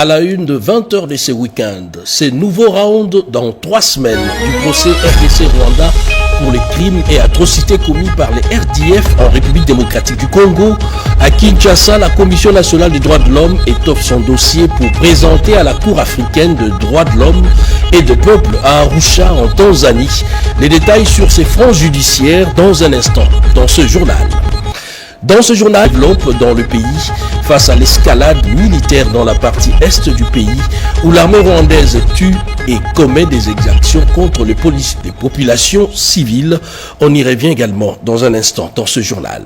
À la une de 20h de ce week-end, ces nouveaux rounds dans 3 semaines du procès RDC-Rwanda pour les crimes et atrocités commis par les RDF en République démocratique du Congo. À Kinshasa, la Commission nationale des droits de l'homme étoffe son dossier pour présenter à la Cour africaine de droits de l'homme et de peuple à Arusha en Tanzanie. Les détails sur ces fronts judiciaires dans un instant dans ce journal. Dans ce journal, développe dans le pays face à l'escalade militaire dans la partie est du pays où l'armée rwandaise tue et commet des exactions contre les populations civiles. On y revient également dans un instant dans ce journal.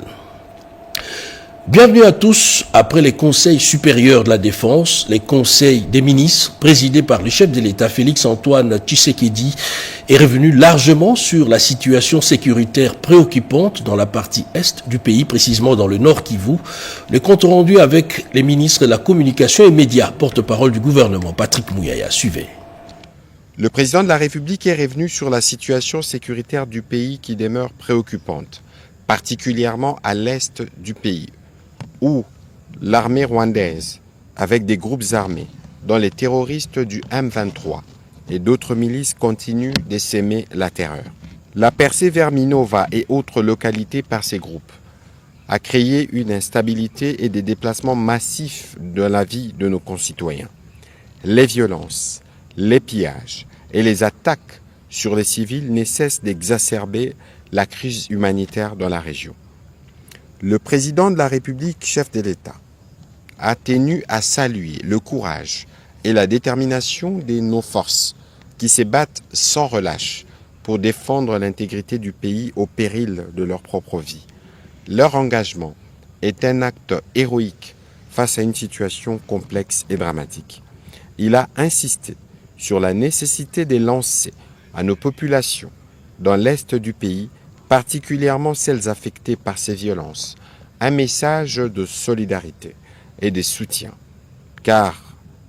Bienvenue à tous. Après les conseils supérieurs de la défense, les conseils des ministres présidés par le chef de l'État Félix-Antoine Tshisekedi est revenu largement sur la situation sécuritaire préoccupante dans la partie est du pays, précisément dans le Nord Kivu. Le compte rendu avec les ministres de la communication et médias, porte-parole du gouvernement Patrick Mouyaya. Suivez. Le président de la République est revenu sur la situation sécuritaire du pays qui demeure préoccupante, particulièrement à l'est du pays, où l'armée rwandaise, avec des groupes armés, dont les terroristes du M23 et d'autres milices continuent d'essaimer la terreur. La percée vers Minova et autres localités par ces groupes a créé une instabilité et des déplacements massifs de la vie de nos concitoyens. Les violences, les pillages et les attaques sur les civils ne cessent d'exacerber la crise humanitaire dans la région. Le président de la République, chef de l'État, a tenu à saluer le courage et la détermination de nos forces qui se battent sans relâche pour défendre l'intégrité du pays au péril de leur propre vie. Leur engagement est un acte héroïque face à une situation complexe et dramatique. Il a insisté sur la nécessité de lancer à nos populations dans l'est du pays, particulièrement celles affectées par ces violences, un message de solidarité et de soutien, car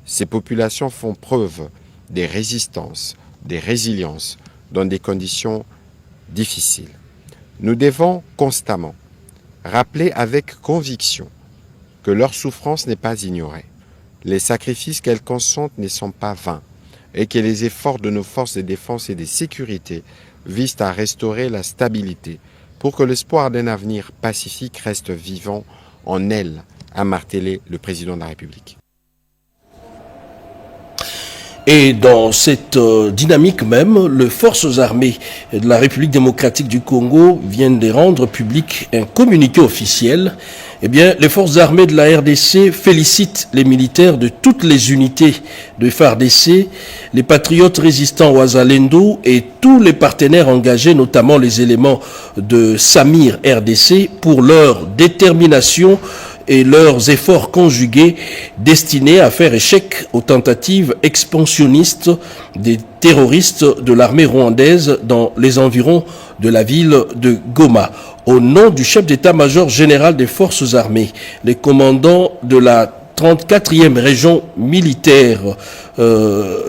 ces populations font preuve de résistance, de résilience dans des conditions difficiles. Nous devons constamment rappeler avec conviction que leur souffrance n'est pas ignorée, les sacrifices qu'elles consentent ne sont pas vains et que les efforts de nos forces de défense et de sécurité visent à restaurer la stabilité pour que l'espoir d'un avenir pacifique reste vivant en elles, a martelé le président de la République. Et dans cette dynamique même, les forces armées de la République démocratique du Congo viennent de rendre public un communiqué officiel. Eh bien, les forces armées de la RDC félicitent les militaires de toutes les unités de FARDC, les patriotes résistants Wazalendo et tous les partenaires engagés, notamment les éléments de Samir RDC, pour leur détermination et leurs efforts conjugués destinés à faire échec aux tentatives expansionnistes des terroristes de l'armée rwandaise dans les environs de la ville de Goma. Au nom du chef d'état-major général des forces armées, les commandants de la 34e région militaire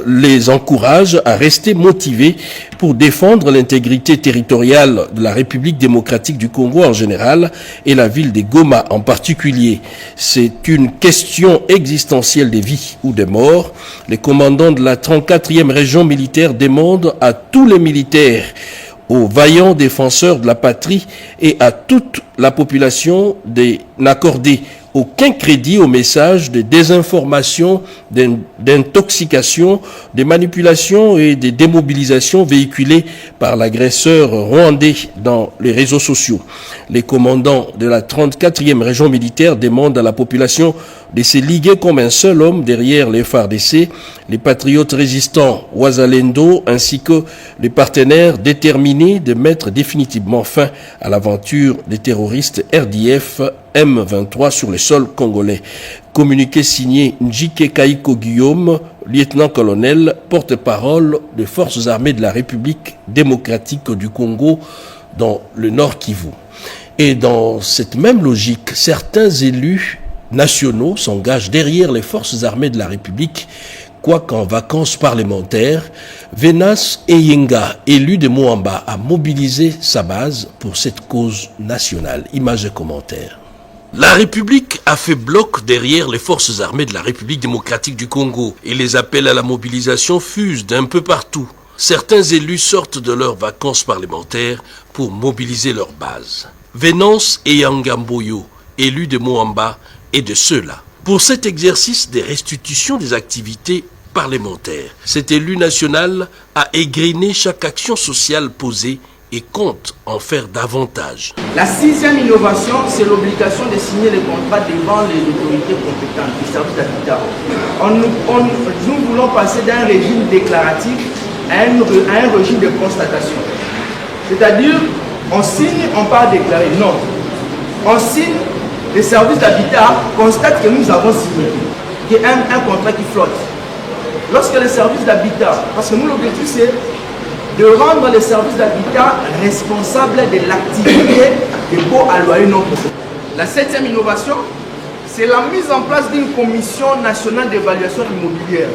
les encourage à rester motivés pour défendre l'intégrité territoriale de la République démocratique du Congo en général et la ville de Goma en particulier. C'est une question existentielle des vies ou des morts. Les commandants de la 34e région militaire demandent à tous les militaires, aux vaillants défenseurs de la patrie et à toute la population d'accorder aucun crédit aux messages de désinformation, d'intoxication, de manipulation et de démobilisation véhiculés par l'agresseur rwandais dans les réseaux sociaux. Les commandants de la 34e région militaire demandent à la population de se liguer comme un seul homme derrière les FARDC, les patriotes résistants Wazalendo ainsi que les partenaires déterminés de mettre définitivement fin à l'aventure des terroristes RDF M23 sur le sol congolais. Communiqué signé Njike Kaiko Guillaume, lieutenant-colonel, porte-parole des forces armées de la République démocratique du Congo dans le Nord Kivu. Et dans cette même logique, certains élus nationaux s'engagent derrière les forces armées de la République, quoiqu'en vacances parlementaires. Venas Eyenga, élu de Moamba, a mobilisé sa base pour cette cause nationale. Images et commentaires. La République a fait bloc derrière les forces armées de la République démocratique du Congo et les appels à la mobilisation fusent d'un peu partout. Certains élus sortent de leurs vacances parlementaires pour mobiliser leur base. Venance et Yangamboyo, élus de Moamba, et de ceux-là. Pour cet exercice des restitutions des activités parlementaires, cet élu national a égrené chaque action sociale posée et compte en faire davantage. La sixième innovation, c'est l'obligation de signer les contrats devant les autorités compétentes du service d'habitat. Nous voulons passer d'un régime déclaratif à un régime de constatation. C'est-à-dire, on signe, on part déclarer. Non. On signe, les services d'habitat constatent que nous avons signé. Il y a un contrat qui flotte. Lorsque les services d'habitat, parce que nous, l'objectif, c'est de rendre les services d'habitat responsables de l'activité des baux à loyer non payés. La septième innovation, c'est la mise en place d'une commission nationale d'évaluation immobilière.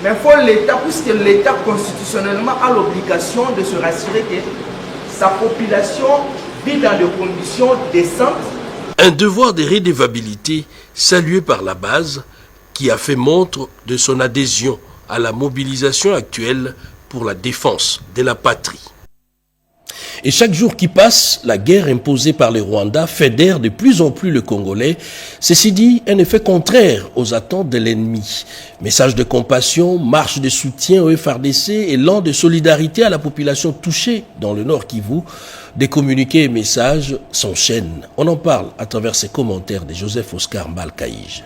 Mais il faut l'État, puisque l'État constitutionnellement a l'obligation de se rassurer que sa population vit dans des conditions décentes. Un devoir de redevabilité salué par la base qui a fait montre de son adhésion à la mobilisation actuelle pour la défense de la patrie. Et chaque jour qui passe, la guerre imposée par les Rwandais fédère de plus en plus le Congolais. Ceci dit, un effet contraire aux attentes de l'ennemi. Message de compassion, marche de soutien au FARDC, élan de solidarité à la population touchée dans le Nord Kivu. Des communiqués et messages s'enchaînent. On en parle à travers ces commentaires de Joseph Oscar Malkaïj.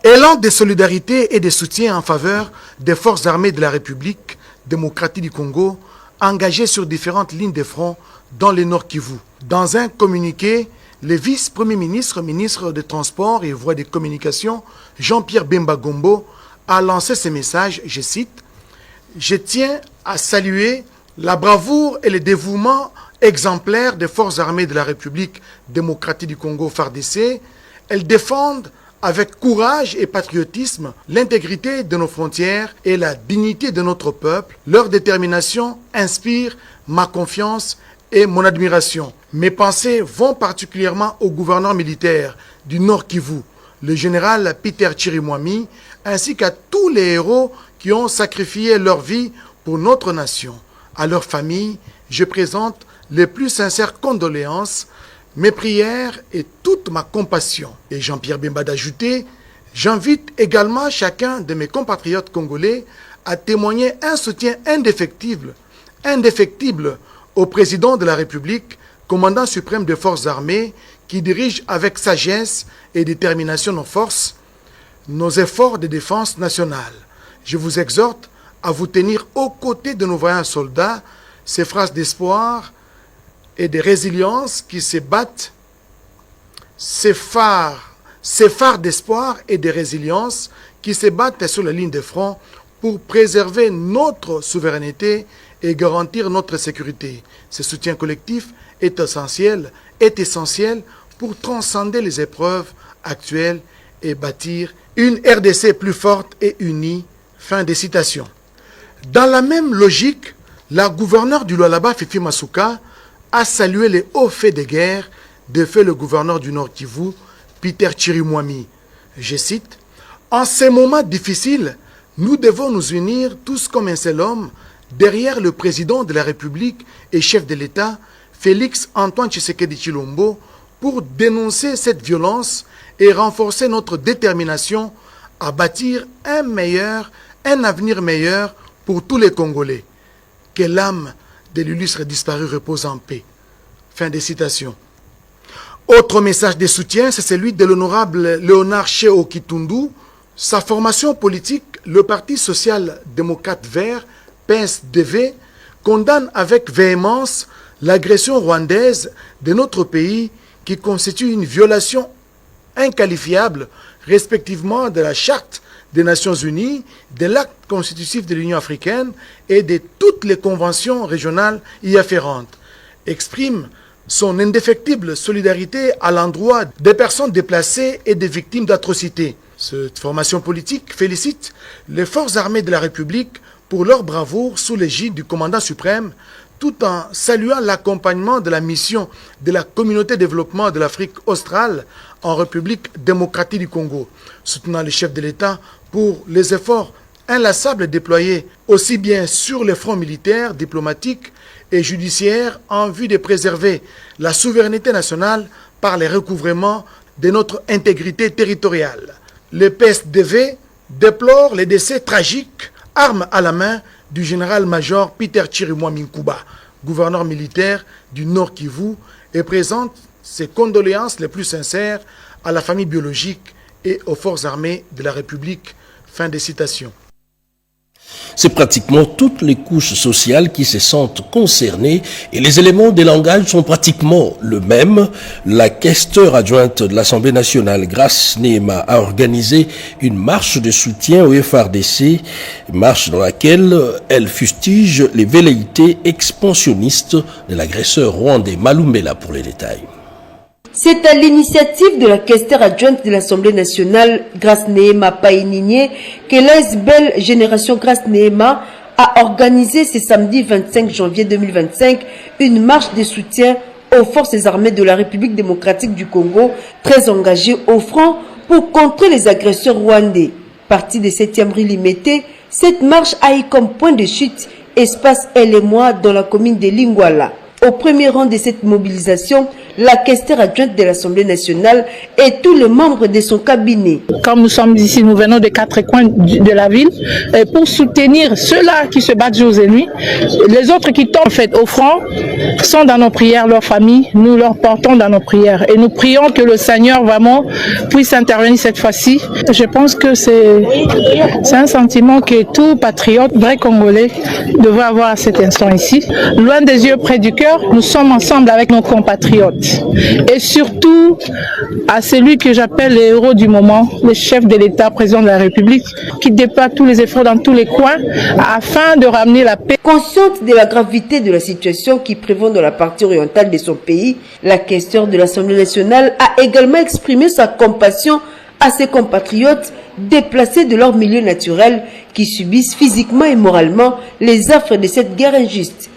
Élan de solidarité et de soutien en faveur des forces armées de la République démocratique du Congo, engagées sur différentes lignes de front dans le Nord Kivu. Dans un communiqué, le vice-premier ministre, ministre des Transports et Voies de Communication, Jean-Pierre Bemba Gombo, a lancé ce message, je cite, « Je tiens à saluer la bravoure et le dévouement exemplaire des forces armées de la République démocratique du Congo, FARDC. Elles défendent avec courage et patriotisme l'intégrité de nos frontières et la dignité de notre peuple. Leur détermination inspire ma confiance et mon admiration. Mes pensées vont particulièrement au gouverneur militaire du Nord Kivu, le général Peter Chirimwami, ainsi qu'à tous les héros qui ont sacrifié leur vie pour notre nation. À leurs familles, je présente les plus sincères condoléances, mes prières et toute ma compassion. Et Jean-Pierre Bemba d'ajouter, j'invite également chacun de mes compatriotes congolais à témoigner un soutien indéfectible au président de la République, commandant suprême des forces armées, qui dirige avec sagesse et détermination nos forces, nos efforts de défense nationale. Je vous exhorte à vous tenir aux côtés de nos vaillants soldats, ces phrases d'espoir et de résilience qui se battent, ces phares d'espoir et de résilience qui se battent sur la ligne de front pour préserver notre souveraineté et garantir notre sécurité. Ce soutien collectif est essentiel pour transcender les épreuves actuelles et bâtir une RDC plus forte et unie. Fin de citation. Dans la même logique, la gouverneure du Lualaba, Fifi Masuka, a salué les hauts faits de guerre de fait le gouverneur du Nord Kivu, Peter Chirimwami. Je cite, « En ces moments difficiles, nous devons nous unir tous comme un seul homme derrière le président de la République et chef de l'État, Félix Antoine Tshisekedi Tshilombo, pour dénoncer cette violence et renforcer notre détermination à bâtir un avenir meilleur pour tous les Congolais. Que l'âme de l'illustre disparu repose en paix. » Fin de citation. Autre message de soutien, c'est celui de l'honorable Léonard Cheo Kitundu. Sa formation politique, le Parti social-démocrate vert, PSDV, condamne avec véhémence l'agression rwandaise de notre pays qui constitue une violation inqualifiable, respectivement de la Charte des Nations Unies, de l'acte constitutif de l'Union africaine et de toutes les conventions régionales y afférentes, exprime son indéfectible solidarité à l'endroit des personnes déplacées et des victimes d'atrocités. Cette formation politique félicite les forces armées de la République pour leur bravoure sous l'égide du commandant suprême, tout en saluant l'accompagnement de la mission de la Communauté de développement de l'Afrique australe en République démocratique du Congo, soutenant le chef de l'État pour les efforts inlassables déployés aussi bien sur les fronts militaires, diplomatiques et judiciaires en vue de préserver la souveraineté nationale par les recouvrements de notre intégrité territoriale. Le PSDV déplore les décès tragiques, armes à la main, du général-major Peter Chirimwa Minkuba, gouverneur militaire du Nord Kivu, et présente ses condoléances les plus sincères à la famille biologique et aux forces armées de la République. Fin de citation. C'est pratiquement toutes les couches sociales qui se sentent concernées et les éléments des langages sont pratiquement le même. La questeure adjointe de l'Assemblée nationale, Grace Nehema, a organisé une marche de soutien au FARDC, marche dans laquelle elle fustige les velléités expansionnistes de l'agresseur rwandais. Malumbela pour les détails. C'est à l'initiative de la questeure adjointe de l'Assemblée nationale, Grace Nehema Païnigné, que l'ASBEL Génération Grace Nehema a organisé ce samedi 25 janvier 2025 une marche de soutien aux forces armées de la République démocratique du Congo, très engagées au front pour contrer les agresseurs rwandais. Partie de 7e rue Limité, cette marche a eu comme point de chute espace Elle et moi dans la commune de Lingwala. Au premier rang de cette mobilisation, la questeure adjointe de l'Assemblée nationale et tous les membres de son cabinet. Comme nous sommes ici, nous venons des 4 coins de la ville pour soutenir ceux-là qui se battent jour et nuit. Les autres qui tombent en fait au front sont dans nos prières, leurs familles, nous leur portons dans nos prières. Et nous prions que le Seigneur vraiment puisse intervenir cette fois-ci. Je pense que c'est un sentiment que tout patriote, vrai Congolais, devrait avoir à cet instant ici. Loin des yeux, près du cœur, nous sommes ensemble avec nos compatriotes. Et surtout à celui que j'appelle le héros du moment, le chef de l'État, président de la République, qui déploie tous les efforts dans tous les coins afin de ramener la paix. Consciente de la gravité de la situation qui prévaut dans la partie orientale de son pays, la questeure de l'Assemblée nationale a également exprimé sa compassion à ses compatriotes déplacés de leur milieu naturel qui subissent physiquement et moralement les affres de cette guerre injuste.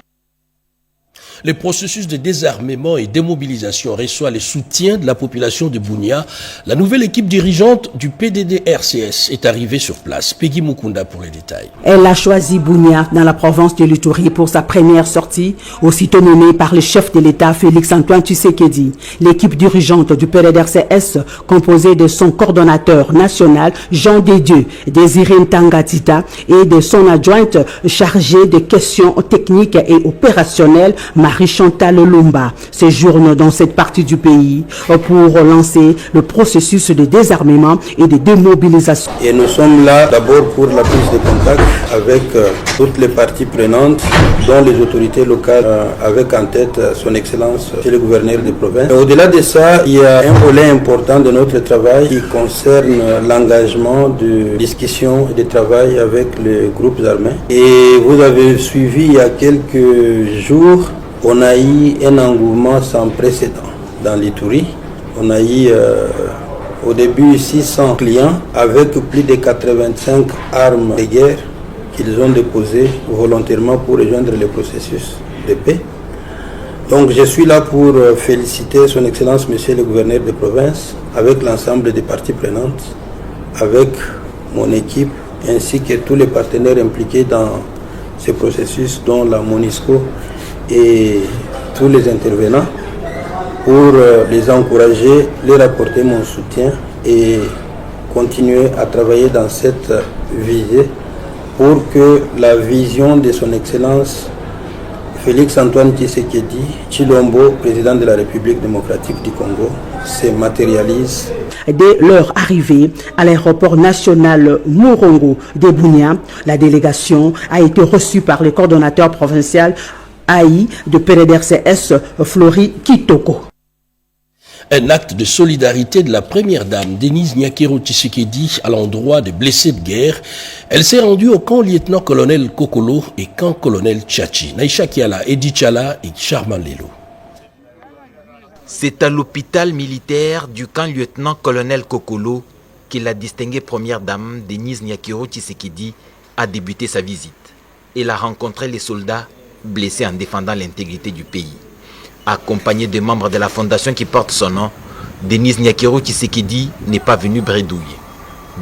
Le processus de désarmement et démobilisation reçoit le soutien de la population de Bunia. La nouvelle équipe dirigeante du PDD-RCS est arrivée sur place. Peggy Mukunda pour les détails. Elle a choisi Bunia dans la province de l'Ituri pour sa première sortie, aussitôt nommée par le chef de l'État Félix-Antoine Tshisekedi. L'équipe dirigeante du PDD-RCS, composée de son coordonnateur national Jean Dedieu, Désiré Ntangatita, et de son adjointe chargée des questions techniques et opérationnelles, Marie-Chantal Lumba, séjourne dans cette partie du pays pour lancer le processus de désarmement et de démobilisation. Et nous sommes là d'abord pour la prise de contact avec toutes les parties prenantes, dont les autorités locales, avec en tête son Excellence le gouverneur de province. Au-delà de ça, il y a un volet important de notre travail qui concerne l'engagement de discussion et de travail avec les groupes armés. Et vous avez suivi il y a quelques jours, on a eu un engouement sans précédent dans l'Ituri. On a eu au début 600 clients avec plus de 85 armes de guerre qu'ils ont déposées volontairement pour rejoindre le processus de paix. Donc je suis là pour féliciter son Excellence Monsieur le gouverneur de province avec l'ensemble des parties prenantes, avec mon équipe ainsi que tous les partenaires impliqués dans ce processus dont la MONUSCO et tous les intervenants pour les encourager, leur apporter mon soutien et continuer à travailler dans cette visée pour que la vision de son Excellence Félix-Antoine Tshisekedi Tshilombo, président de la République démocratique du Congo, se matérialise. Dès leur arrivée à l'aéroport national Morongo de Bunia, la délégation a été reçue par le coordonnateur provincial AI de PDD-RCS, Flori Kitoko. Un acte de solidarité de la première dame, Denise Nyakero Tshisekedi, à l'endroit des blessés de guerre. Elle s'est rendue au camp lieutenant-colonel Kokolo et camp colonel Tchachi. Naïcha Kiala, Edi Tchala et Charman Lelo. C'est à l'hôpital militaire du camp lieutenant-colonel Kokolo que la distinguée première dame Denise Nyakiro Tshisekedi a débuté sa visite. Elle a rencontré les soldats blessés en défendant l'intégrité du pays. Accompagnée de membres de la fondation qui porte son nom, Denise Nyakiro Tshisekedi n'est pas venue bredouille.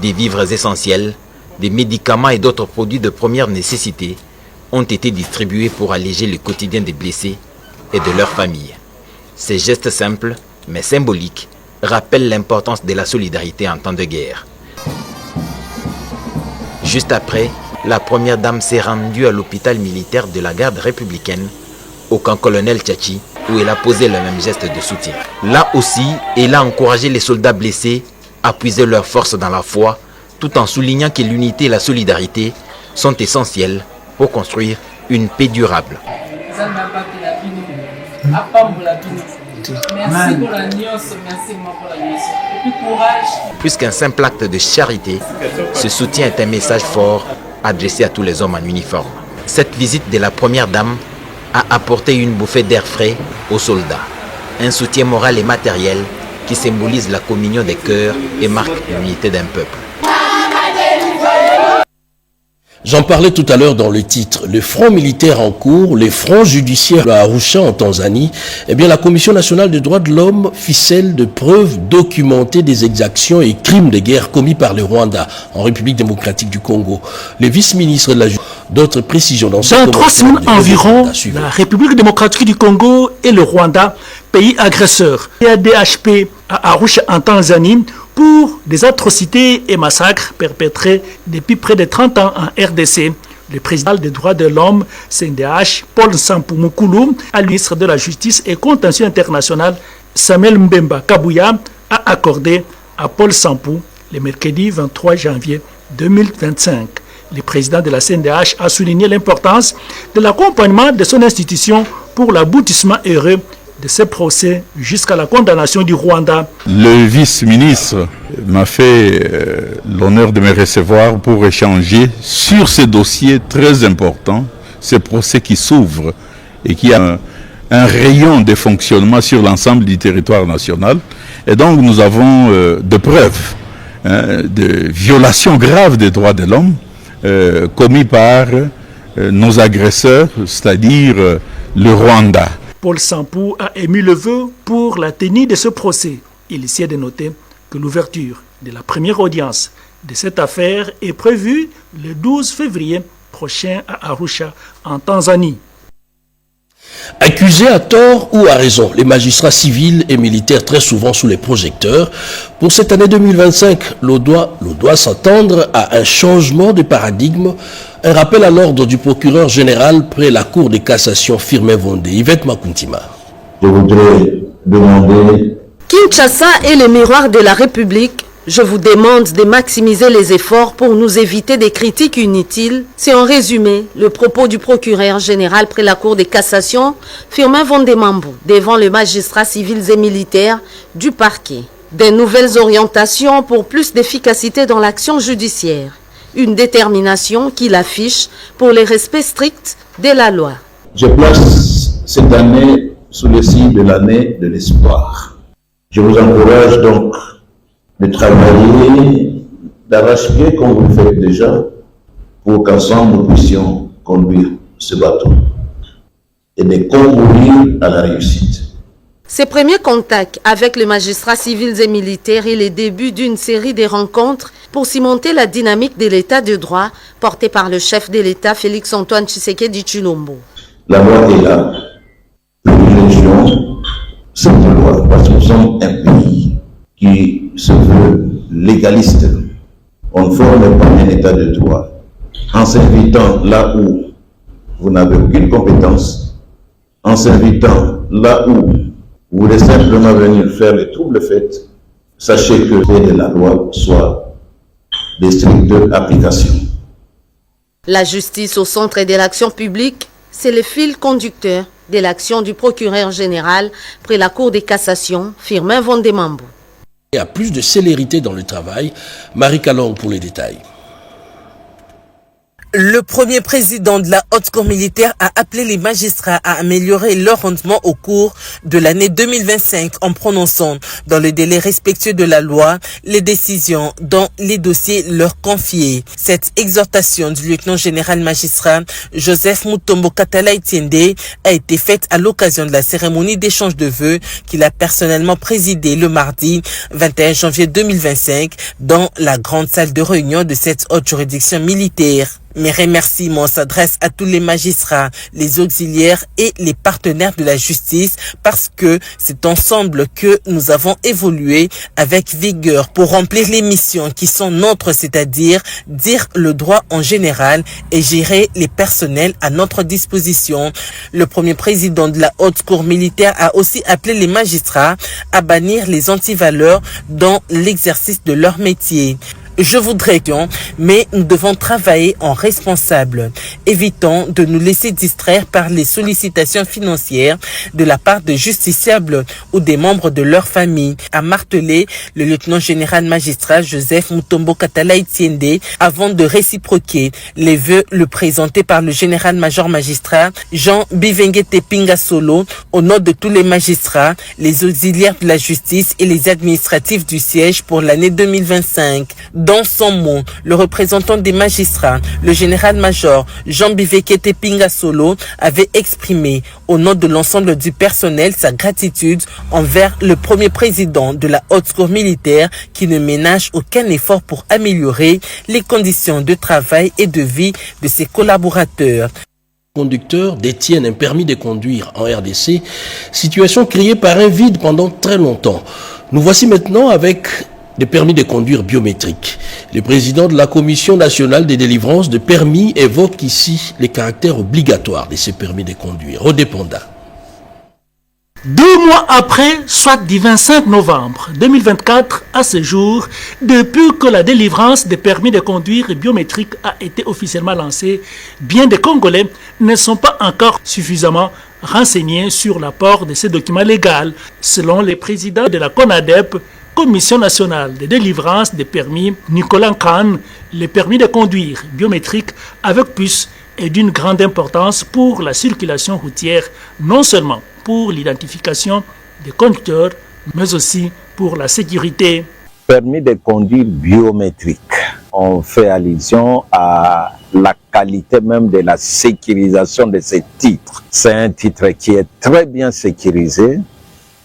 Des vivres essentiels, des médicaments et d'autres produits de première nécessité ont été distribués pour alléger le quotidien des blessés et de leurs familles. Ces gestes simples, mais symboliques, rappellent l'importance de la solidarité en temps de guerre. Juste après, la première dame s'est rendue à l'hôpital militaire de la garde républicaine, au camp colonel Tchachi, où elle a posé le même geste de soutien. Là aussi, elle a encouragé les soldats blessés à puiser leur force dans la foi, tout en soulignant que l'unité et la solidarité sont essentielles pour construire une paix durable. Merci pour la nuance, merci pour la nuance. Et puis courage. Plus qu'un simple acte de charité, ce soutien est un message fort adressé à tous les hommes en uniforme. Cette visite de la première dame a apporté une bouffée d'air frais aux soldats. Un soutien moral et matériel qui symbolise la communion des cœurs et marque l'unité d'un peuple. J'en parlais tout à l'heure dans le titre. Le front militaire en cours, les fronts judiciaires à Arusha en Tanzanie, eh bien la Commission nationale des droits de l'homme ficelle de preuves documentées des exactions et crimes de guerre commis par le Rwanda en République démocratique du Congo. Le vice-ministre de la Justice, d'autres précisions dans Dans 3 semaines environ, la République démocratique du Congo et le Rwanda, pays agresseurs, DHP à Arusha en Tanzanie, pour des atrocités et massacres perpétrés depuis près de 30 ans en RDC. Le président des droits de l'homme, CNDH, Paul Nsapu Mukulu, à ministre de la Justice et Contentieux international, Samuel Mbemba Kabouya, a accordé à Paul Nsapu le mercredi 23 janvier 2025. Le président de la CNDH a souligné l'importance de l'accompagnement de son institution pour l'aboutissement heureux de ces procès jusqu'à la condamnation du Rwanda. Le vice-ministre m'a fait l'honneur de me recevoir pour échanger sur ces dossiers très importants, ces procès qui s'ouvrent et qui a un rayon de fonctionnement sur l'ensemble du territoire national. Et donc nous avons de preuves de violations graves des droits de l'homme commis par nos agresseurs, c'est-à-dire le Rwanda. Paul Nsapu a émis le vœu pour la tenue de ce procès. Il essaie de noter que l'ouverture de la première audience de cette affaire est prévue le 12 février prochain à Arusha, en Tanzanie. Accusés à tort ou à raison, les magistrats civils et militaires très souvent sous les projecteurs. Pour cette année 2025, l'on doit s'attendre à un changement de paradigme. Un rappel à l'ordre du procureur général près la Cour de cassation Firmin Vondé. Yvette Makuntima. Je voudrais demander... Kinshasa est le miroir de la République. Je vous demande de maximiser les efforts pour nous éviter des critiques inutiles. C'est en résumé le propos du procureur général près la Cour de cassation Firmin Vondé Mambou devant les magistrats civils et militaires du parquet. Des nouvelles orientations pour plus d'efficacité dans l'action judiciaire. Une détermination qu'il affiche pour le respect strict de la loi. Je place cette année sous le signe de l'année de l'espoir. Je vous encourage donc de travailler d'arrache-pied comme vous le faites déjà pour qu'ensemble nous puissions conduire ce bateau et de concourir à la réussite. Ces premiers contacts avec les magistrats civils et militaires est le début d'une série de rencontres pour cimenter la dynamique de l'état de droit portée par le chef de l'État Félix-Antoine Tshisekedi Tshilombo. La loi est là. Privilégions cette loi parce que nous sommes un pays qui se veut légaliste. On ne forme pas un état de droit en s'invitant là où vous n'avez aucune compétence, en s'invitant là où vous voulez simplement venir faire les troubles faits. Sachez que la loi soit de stricte application. La justice au centre de l'action publique, c'est le fil conducteur de l'action du procureur général près la Cour de cassation, Firmin Vondé Mambou. Il y a plus de célérité dans le travail. Marie Calong pour les détails. Le premier président de la Haute Cour militaire a appelé les magistrats à améliorer leur rendement au cours de l'année 2025 en prononçant, dans le délai respectueux de la loi, les décisions dans les dossiers leur confiés. Cette exhortation du lieutenant général magistrat Joseph Mutombo Katala Etiende a été faite à l'occasion de la cérémonie d'échange de vœux qu'il a personnellement présidée le mardi 21 janvier 2025 dans la grande salle de réunion de cette haute juridiction militaire. Mes remerciements s'adressent à tous les magistrats, les auxiliaires et les partenaires de la justice parce que c'est ensemble que nous avons évolué avec vigueur pour remplir les missions qui sont nôtres, c'est-à-dire dire le droit en général et gérer les personnels à notre disposition. Le premier président de la Haute Cour militaire a aussi appelé les magistrats à bannir les antivaleurs dans l'exercice de leur métier. Je voudrais mais nous devons travailler en responsable, évitant de nous laisser distraire par les sollicitations financières de la part de justiciables ou des membres de leur famille, a martelé le lieutenant général magistrat Joseph Mutombo Katala Etiende avant de réciproquer les vœux le présentés par le général-major magistrat Jean Bivengete Pinga Solo au nom de tous les magistrats, les auxiliaires de la justice et les administratifs du siège pour l'année 2025. Dans son mot, le représentant des magistrats, le général-major Jean Bivengete Pinga Solo, avait exprimé au nom de l'ensemble du personnel sa gratitude envers le premier président de la Haute Cour militaire qui ne ménage aucun effort pour améliorer les conditions de travail et de vie de ses collaborateurs. Conducteurs détiennent un permis de conduire en RDC, situation créée par un vide pendant très longtemps. Nous voici maintenant avec des permis de conduire biométriques. Le président de la Commission nationale des délivrances de permis évoque ici les caractères obligatoires de ces permis de conduire, aux dépendants. 2 mois après, soit du 25 novembre 2024 à ce jour, depuis que la délivrance des permis de conduire biométriques a été officiellement lancée, bien des Congolais ne sont pas encore suffisamment renseignés sur l'apport de ces documents légaux. Selon le président de la CONADEP, Commission nationale de délivrance des permis, Nicolas Kahn, les permis de conduire biométriques avec puce est d'une grande importance pour la circulation routière, non seulement pour l'identification des conducteurs, mais aussi pour la sécurité. Permis de conduire biométrique, on fait allusion à la qualité même de la sécurisation de ces titres. C'est un titre qui est très bien sécurisé,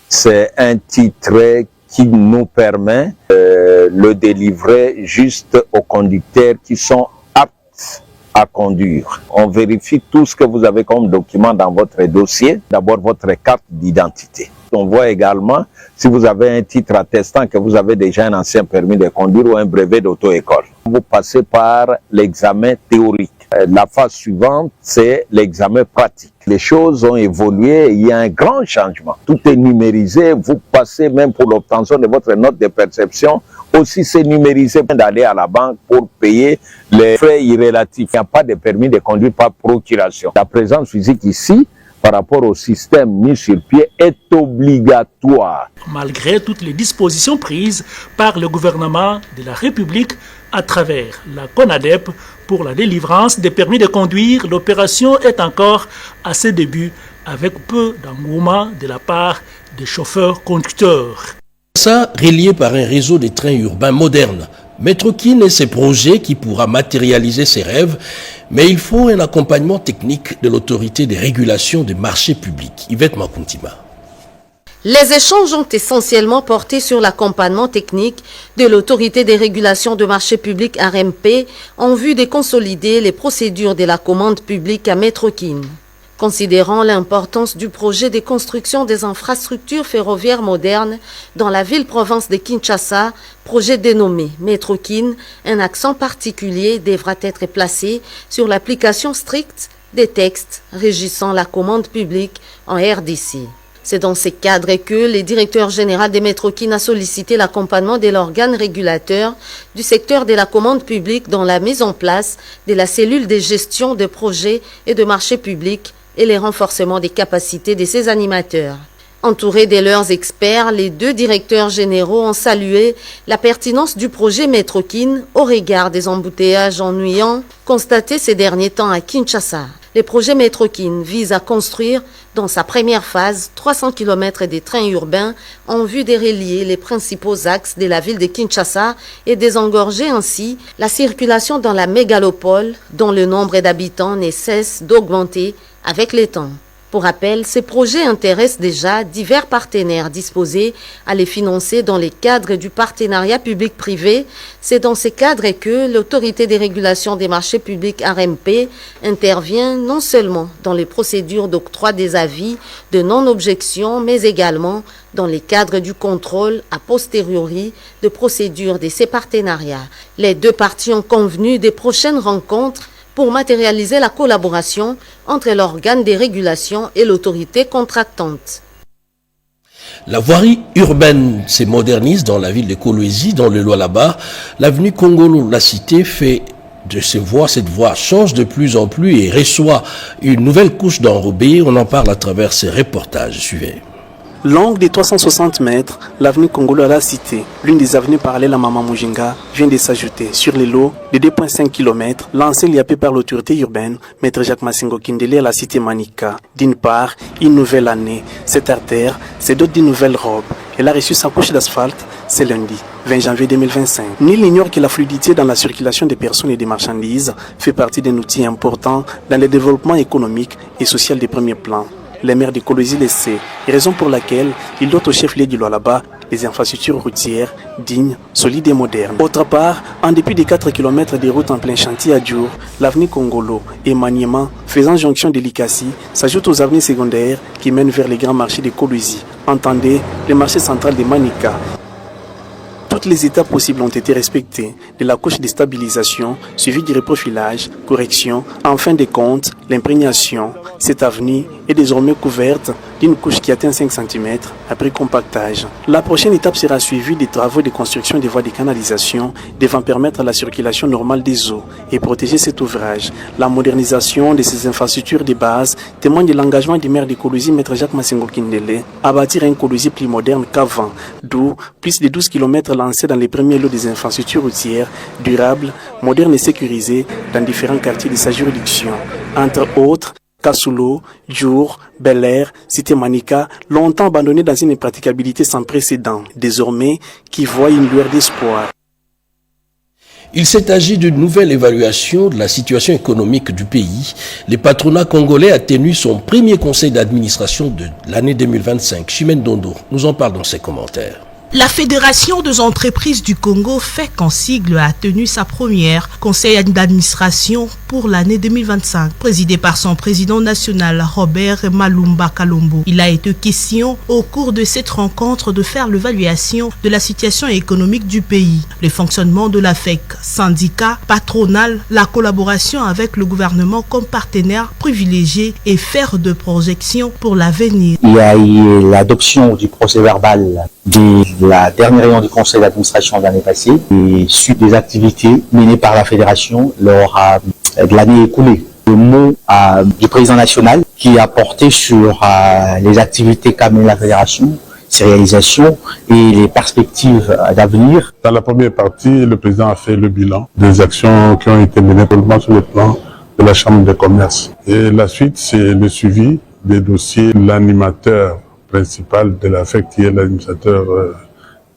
c'est un titre qui nous permet de le délivrer juste aux conducteurs qui sont aptes à conduire. On vérifie tout ce que vous avez comme document dans votre dossier. D'abord, votre carte d'identité. On voit également si vous avez un titre attestant que vous avez déjà un ancien permis de conduire ou un brevet d'auto-école. Vous passez par l'examen théorique. La phase suivante, c'est l'examen pratique. Les choses ont évolué, il y a un grand changement. Tout est numérisé, vous passez même pour l'obtention de votre note de perception. Aussi, c'est numérisé d'aller à la banque pour payer les frais irrélatifs. Il n'y a pas de permis de conduire par procuration. La présence physique ici, par rapport au système mis sur pied, est obligatoire. Malgré toutes les dispositions prises par le gouvernement de la République à travers la CONADEP pour la délivrance des permis de conduire, l'opération est encore à ses débuts avec peu d'engouement de la part des chauffeurs-conducteurs. Ça, relié par un réseau de trains urbains modernes. Métrokin et ses projets qui pourra matérialiser ses rêves, mais il faut un accompagnement technique de l'autorité des régulations des marchés publics. Yvette Makuntima. Les échanges ont essentiellement porté sur l'accompagnement technique de l'autorité des régulations de marchés publics RMP en vue de consolider les procédures de la commande publique à Métrokin. Considérant l'importance du projet de construction des infrastructures ferroviaires modernes dans la ville-province de Kinshasa, projet dénommé Métrokin, un accent particulier devra être placé sur l'application stricte des textes régissant la commande publique en RDC. C'est dans ce cadre que le directeur général des Métrokin a sollicité l'accompagnement de l'organe régulateur du secteur de la commande publique dans la mise en place de la cellule de gestion de projets et de marchés publics et les renforcements des capacités de ses animateurs. Entourés de leurs experts, les deux directeurs généraux ont salué la pertinence du projet Métrokin au regard des embouteillages ennuyants constatés ces derniers temps à Kinshasa. Le projet Métrokin vise à construire, dans sa première phase, 300 km de trains urbains en vue de relier les principaux axes de la ville de Kinshasa et désengorger ainsi la circulation dans la mégalopole dont le nombre d'habitants ne cesse d'augmenter avec le temps. Pour rappel, ces projets intéressent déjà divers partenaires disposés à les financer dans les cadres du partenariat public-privé. C'est dans ces cadres que l'autorité de régulation des marchés publics RMP intervient non seulement dans les procédures d'octroi des avis de non-objection, mais également dans les cadres du contrôle a posteriori de procédures de ces partenariats. Les deux parties ont convenu des prochaines rencontres pour matérialiser la collaboration entre l'organe de régulation et l'autorité contractante. La voirie urbaine se modernise dans la ville de Kolwezi, dans le Lualaba. L'avenue Kongolo-La Cité fait de cette voie change de plus en plus et reçoit une nouvelle couche d'enrobés. On en parle à travers ces reportages. Suivez. Longue de 360 mètres, l'avenue Kongolo à la Cité, l'une des avenues parallèles à Mama Mujinga, vient de s'ajouter sur les lots de 2,5 km lancés liapés par l'autorité urbaine, Maître Jacques Massingo Kindele à la Cité Manika. D'une part, une nouvelle année. Cette artère, c'est d'autres d'une nouvelle robe. Elle a reçu sa couche d'asphalte ce lundi, 20 janvier 2025. Nul n'ignore que la fluidité dans la circulation des personnes et des marchandises fait partie d'un outil important dans le développement économique et social des premiers plans. Les maires de Kolwezi le sait, raison pour laquelle il doit au chef-lieu du Lualaba les infrastructures routières dignes, solides et modernes. Autre part, en dépit des 4 km de routes en plein chantier à Djour, l'avenue Kongolo et Maniema, faisant jonction de Likasi, s'ajoute aux avenues secondaires qui mènent vers les grands marchés de Kolwezi. Entendez, le marché central de Manika. Toutes les étapes possibles ont été respectées, de la couche de stabilisation, suivie du reprofilage, correction, en fin de compte, l'imprégnation. Cette avenue est désormais couverte d'une couche qui atteint 5 cm après compactage. La prochaine étape sera suivie des travaux de construction des voies de canalisation devant permettre la circulation normale des eaux et protéger cet ouvrage. La modernisation de ces infrastructures de base témoigne de l'engagement du maire de Kolwezi, Maître Jacques Massingo Kindele, à bâtir un Kolwezi plus moderne qu'avant, d'où plus de 12 km lancés dans les premiers lots des infrastructures routières durables, modernes et sécurisées dans différents quartiers de sa juridiction. Entre autres, Kasulo, Djour, Bel Air, Cité Manika, longtemps abandonnés dans une impraticabilité sans précédent, désormais qui voit une lueur d'espoir. Il s'est agi d'une nouvelle évaluation de la situation économique du pays. Le patronat congolais a tenu son premier conseil d'administration de l'année 2025. Chimène Dondo nous en parle dans ses commentaires. La Fédération des entreprises du Congo, FEC en sigle, a tenu sa première conseil d'administration pour l'année 2025, présidé par son président national Robert Malumba Kalombo. Il a été question au cours de cette rencontre de faire l'évaluation de la situation économique du pays, le fonctionnement de la FEC, syndicat, patronal, la collaboration avec le gouvernement comme partenaire privilégié et faire de projections pour l'avenir. Il y a eu l'adoption du procès verbal de la dernière réunion du conseil d'administration de l'année passée et suite des activités menées par la fédération lors de l'année écoulée. Le mot du président national qui a porté sur les activités qu'a menées la fédération, ses réalisations et les perspectives d'avenir. Dans la première partie, le président a fait le bilan des actions qui ont été menées sur le plan de la Chambre de commerce. Et la suite, c'est le suivi des dossiers. L'animateur principal de la FEC, qui est l'administrateur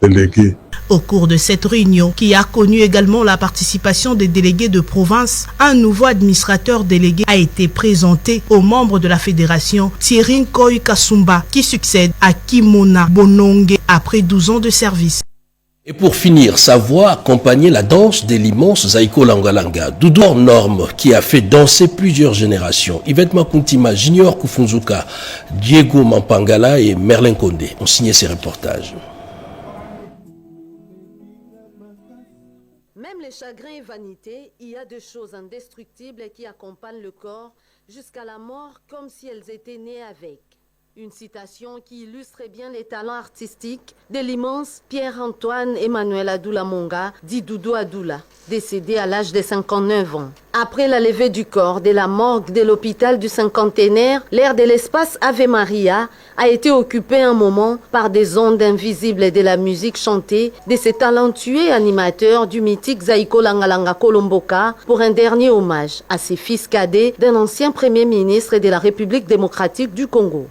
délégué. Au cours de cette réunion, qui a connu également la participation des délégués de province, un nouveau administrateur délégué a été présenté aux membres de la fédération, Thierry Koy Kasumba, qui succède à Kimona Bononge après 12 ans de service. Et pour finir, sa voix accompagnait la danse de l'immense Zaiko Langalanga, Doudou hors norme, qui a fait danser plusieurs générations. Yvette Makuntima, Junior Kufunzuka, Diego Mampangala et Merlin Condé ont signé ces reportages. Même les chagrins et vanités, il y a des choses indestructibles qui accompagnent le corps jusqu'à la mort comme si elles étaient nées avec. Une citation qui illustre bien les talents artistiques de l'immense Pierre-Antoine Emmanuel Adoula Monga, dit Doudou Adoula, décédé à l'âge de 59 ans. Après la levée du corps de la morgue de l'hôpital du cinquantenaire, l'aire de l'espace Ave Maria a été occupée un moment par des ondes invisibles de la musique chantée de ce talentueux animateur du mythique Zaiko Langalanga Kolomboka pour un dernier hommage à ses fils cadets d'un ancien premier ministre de la République démocratique du Congo.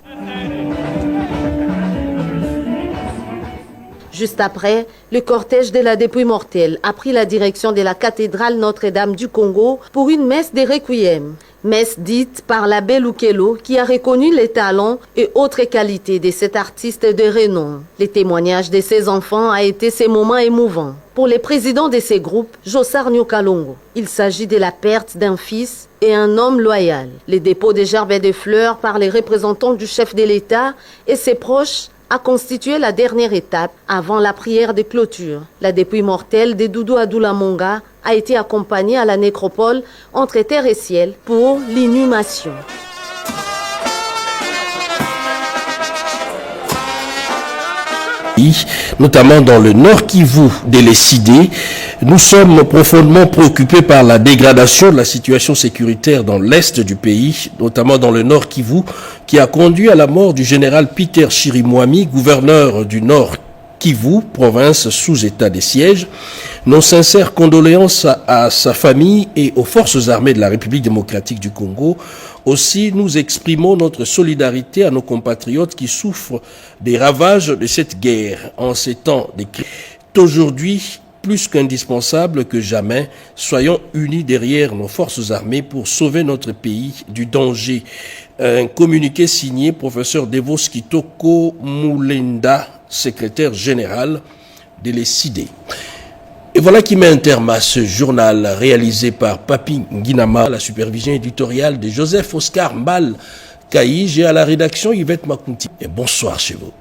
Juste après, le cortège de la dépouille mortelle a pris la direction de la cathédrale Notre-Dame du Congo pour une messe de requiem. Messe dite par l'abbé Lukelo qui a reconnu les talents et autres qualités de cet artiste de renom. Le témoignage de ses enfants a été ces moments émouvants. Pour les présidents de ces groupes, Jossar Nyokalongo, il s'agit de la perte d'un fils et un homme loyal. Les dépôts de gerbes et de fleurs par les représentants du chef de l'État et ses proches a constitué la dernière étape avant la prière de clôture. La dépouille mortelle de Doudou Adoula Monga a été accompagnée à la nécropole entre terre et ciel pour l'inhumation. Notamment dans le Nord Kivu de l'Essidé, nous sommes profondément préoccupés par la dégradation de la situation sécuritaire dans l'Est du pays, notamment dans le Nord Kivu, qui a conduit à la mort du général Peter Chirimwami, gouverneur du Nord Kivu, province sous état de siège. Nos sincères condoléances à sa famille et aux forces armées de la République démocratique du Congo. Aussi, nous exprimons notre solidarité à nos compatriotes qui souffrent des ravages de cette guerre. En ces temps de crise, aujourd'hui, plus qu'indispensable que jamais, soyons unis derrière nos forces armées pour sauver notre pays du danger. Un communiqué signé professeur Devos Kitoko Moulenda, secrétaire général de l'ESID. Et voilà qui met un terme à ce journal réalisé par Papi Nguinama, la supervision éditoriale de Joseph Oscar Mbal Kaïj et à la rédaction Yvette Makunti. Et bonsoir chez vous.